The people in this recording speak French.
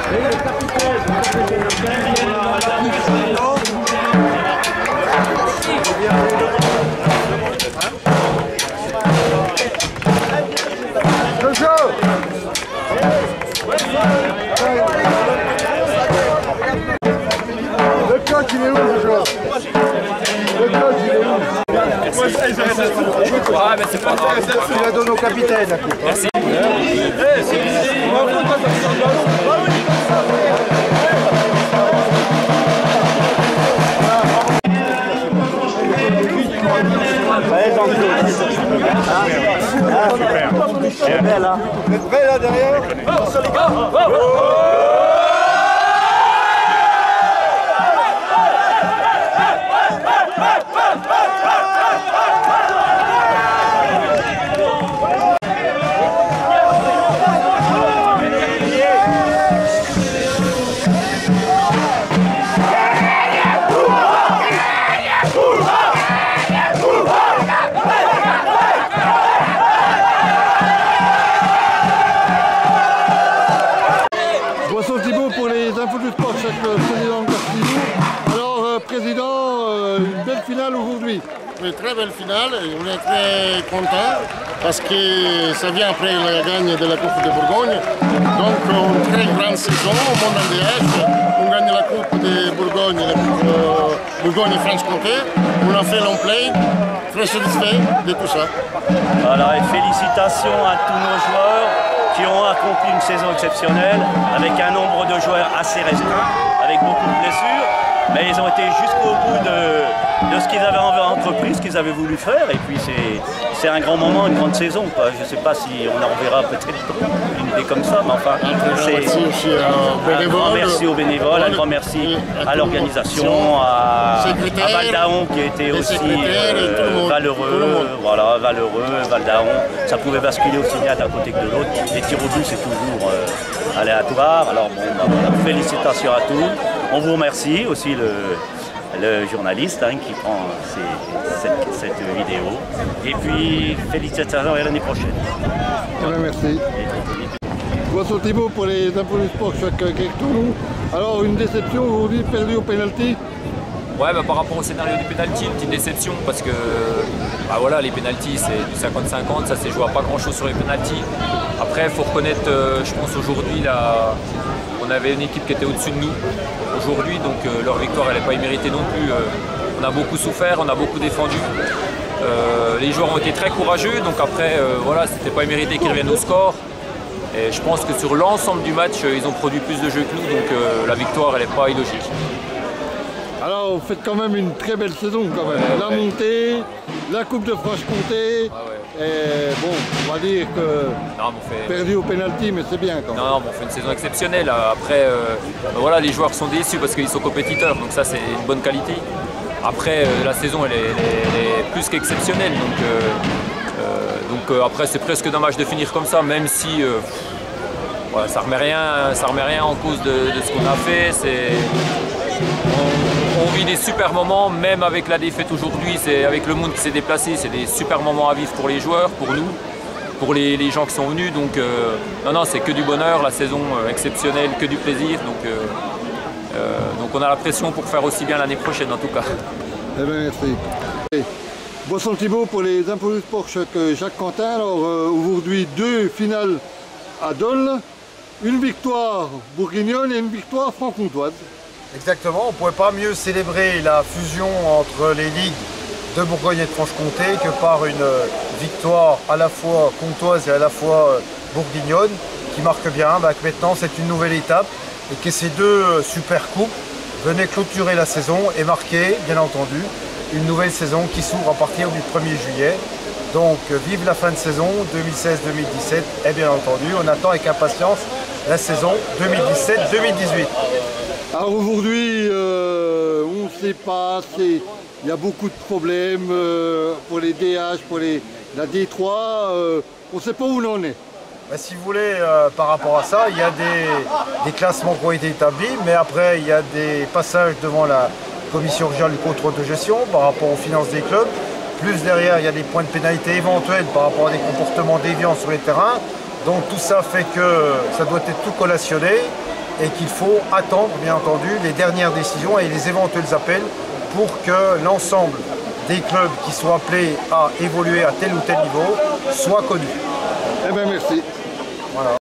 Le coach il est où ce joueur? Le coach il est où? Ah mais c'est pas grave. Il la donne au capitaine la coupe. Merci. C'est belle hein. Vous êtes prêts là derrière? Attention les gars. Boisson Thibault pour les infos du sport, chaque président Castillo. Alors président, une belle finale aujourd'hui. Une très belle finale et on est très contents parce que ça vient après la gagne de la Coupe de Bourgogne. Donc une très grande saison au monde NDH. On gagne la Coupe de Bourgogne, la Coupe Bourgogne et Franche-Comté. On a fait l'on-play, très satisfait de tout ça. Voilà, et félicitations à tous nos joueurs qui ont accompli une saison exceptionnelle avec un nombre de joueurs assez restreint, avec beaucoup de blessures, mais ils ont été jusqu'au bout de ce qu'ils avaient entrepris, ce qu'ils avaient voulu faire, et puis c'est un grand moment, une grande saison, quoi. Je ne sais pas si on en reverra peut-être une idée comme ça, mais enfin, Merci aussi un grand merci aux bénévoles, un grand merci à l'organisation, à Val-d'Aon qui était aussi valeureux, voilà, valeureux, Val-d'Aon. Ça pouvait basculer aussi bien d'un côté que de l'autre. Les tirs au but, c'est toujours aléatoire. Alors bon, bah, voilà, félicitations à tous. On vous remercie aussi le journaliste qui prend cette vidéo. Et puis félicitations à l'année prochaine. Merci. Boisson Thibault pour les infos du sport, chaque Toulon. Alors une déception aujourd'hui, perdue au pénalty. Ouais, bah, par rapport au scénario du pénalty, une petite déception parce que bah, voilà, les pénaltys c'est du 50-50, ça s'est joué à pas grand chose sur les pénaltys. Après il faut reconnaître, je pense aujourd'hui on avait une équipe qui était au-dessus de nous aujourd'hui, donc leur victoire elle n'est pas imméritée non plus. On a beaucoup souffert, on a beaucoup défendu. Les joueurs ont été très courageux, donc après voilà, c'était pas immérité qu'ils reviennent au score. Et je pense que sur l'ensemble du match, ils ont produit plus de jeux que nous, donc la victoire elle n'est pas illogique. Alors vous faites quand même une très belle saison quand même. Ouais, la montée, la Coupe de Franche-Comté. Ah ouais. Et bon, on va dire que perdu au pénalty, mais c'est bien quand même. Non, on fait une saison exceptionnelle. Après, voilà, les joueurs sont déçus parce qu'ils sont compétiteurs, donc ça c'est une bonne qualité. Après, la saison elle est plus qu'exceptionnelle, donc après c'est presque dommage de finir comme ça, même si voilà, ça remet rien en cause de ce qu'on a fait. On vit des super moments, même avec la défaite aujourd'hui, c'est avec le monde qui s'est déplacé, c'est des super moments à vivre pour les joueurs, pour nous, pour les gens qui sont venus. Donc non, c'est que du bonheur, la saison exceptionnelle, que du plaisir. Donc on a la pression pour faire aussi bien l'année prochaine en tout cas. Eh bien, merci. Boisson Thibault pour les infos du sport, Jacques Quentin. Alors aujourd'hui 2 finales à Dole, une victoire bourguignonne et une victoire franc-comtoise. Exactement, on ne pouvait pas mieux célébrer la fusion entre les ligues de Bourgogne et de Franche-Comté que par une victoire à la fois comtoise et à la fois bourguignonne qui marque bien que maintenant c'est une nouvelle étape et que ces 2 super coupes venaient clôturer la saison et marquer, bien entendu, une nouvelle saison qui s'ouvre à partir du 1er juillet. Donc vive la fin de saison 2016-2017 et bien entendu on attend avec impatience la saison 2017-2018. Alors aujourd'hui, on ne sait pas, il y a beaucoup de problèmes pour les DH, pour la D3, on ne sait pas où on en est. Si vous voulez, par rapport à ça, il y a des classements qui ont été établis, mais après il y a des passages devant la commission régionale du contrôle de gestion par rapport aux finances des clubs. Plus derrière, il y a des points de pénalité éventuels par rapport à des comportements déviants sur les terrains. Donc tout ça fait que ça doit être tout collationné. et qu'il faut attendre, bien entendu, les dernières décisions et les éventuels appels pour que l'ensemble des clubs qui sont appelés à évoluer à tel ou tel niveau soient connus. Eh bien, merci. Voilà.